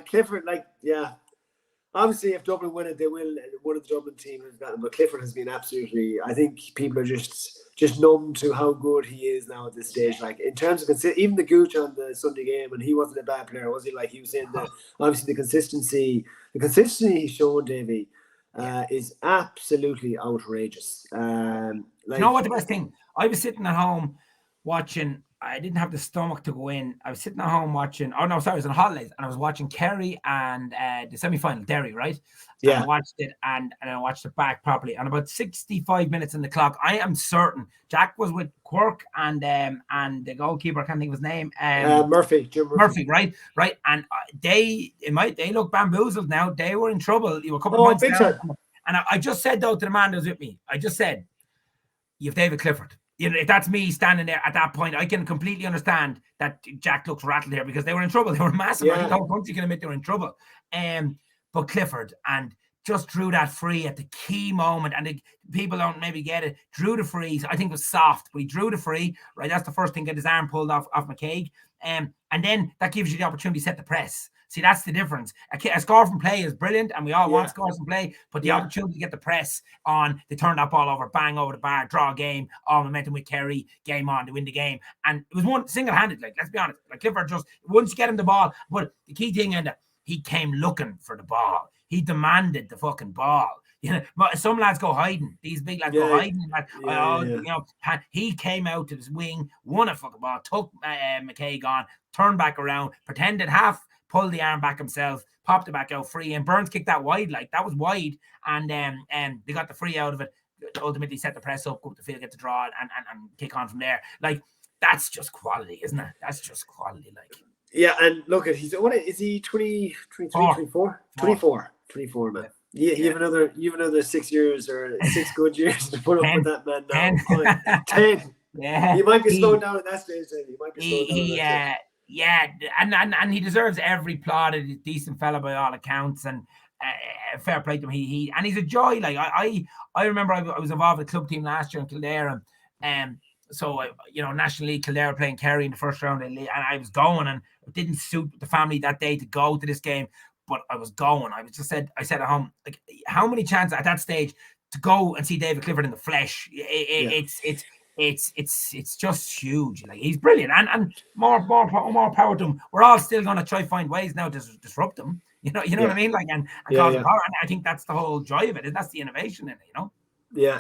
Clifford, obviously, if Dublin win it, they will. One of the Dublin team has gotten, but Clifford has been absolutely. I think people are just numb to how good he is now at this stage. Like in terms of even the Gooch on the Sunday game, and he wasn't a bad player, was he? Like he was in obviously the consistency he's shown, Davy, is absolutely outrageous. You know what the best thing? I was sitting at home watching. I didn't have the stomach to go in. I was sitting at home watching. Oh no, sorry, I was on holidays and I was watching Kerry and the semi-final, Derry, right? Yeah. And I watched it and I watched it back properly. And about 65 minutes in the clock, I am certain Jack was with Quirk and the goalkeeper. I can't think of his name. Murphy, Jim Murphy, right. And they look bamboozled now. They were in trouble. You were a couple of points down. And I just said though to the man that was with me, I just said, "You have David Clifford." You know, if that's me standing there at that point, I can completely understand that Jack looks rattled here because they were in trouble. They were massive. Yeah. I don't think you can admit they were in trouble. But Clifford and just drew that free at the key moment, and people don't maybe get it. Drew the free. I think it was soft, but he drew the free. Right, that's the first thing. Get his arm pulled off McCaig, and then that gives you the opportunity to set the press. See, that's the difference. A score from play is brilliant, and we all want scores from play, but the opportunity to get the press on, they turn that ball over, bang over the bar, draw a game, all momentum with Kerry, game on, they win the game. And it was one single-handed, like, let's be honest. Like, Clifford just, once you get him the ball, but the key thing, and he came looking for the ball. He demanded the fucking ball. You know, some lads go hiding. These big lads go hiding. You know, he came out to his wing, won a fucking ball, took McCaig on, turned back around, pretended half, pulled the arm back himself, popped it back out free, and Burns kicked that wide, like that was wide, and they got the free out of it. Ultimately, set the press up, go up the field, get the draw, and kick on from there. Like that's just quality, isn't it? That's just quality, like. Yeah, and look at is he 23, 24? 24, man. Yeah, you have another 6 years or 6 good years to put up with that man now. 10. Yeah, he might be slowing down at that stage. He might be slowing down. And he deserves every plaud. He's a decent fella by all accounts, and fair play to him. He's a joy. Like I remember I was involved with the club team last year in Kildare, and so National League Kildare playing Kerry in the first round, and I was going, and it didn't suit the family that day to go to this game, but I was going. I said at home, like, how many chances at that stage to go and see David Clifford in the flesh? It's just huge. Like, he's brilliant, and more power to him. We're all still going to try to find ways now to disrupt him. You know what I mean? Like, and cause power. And I think that's the whole joy of it. That's the innovation in it. Yeah.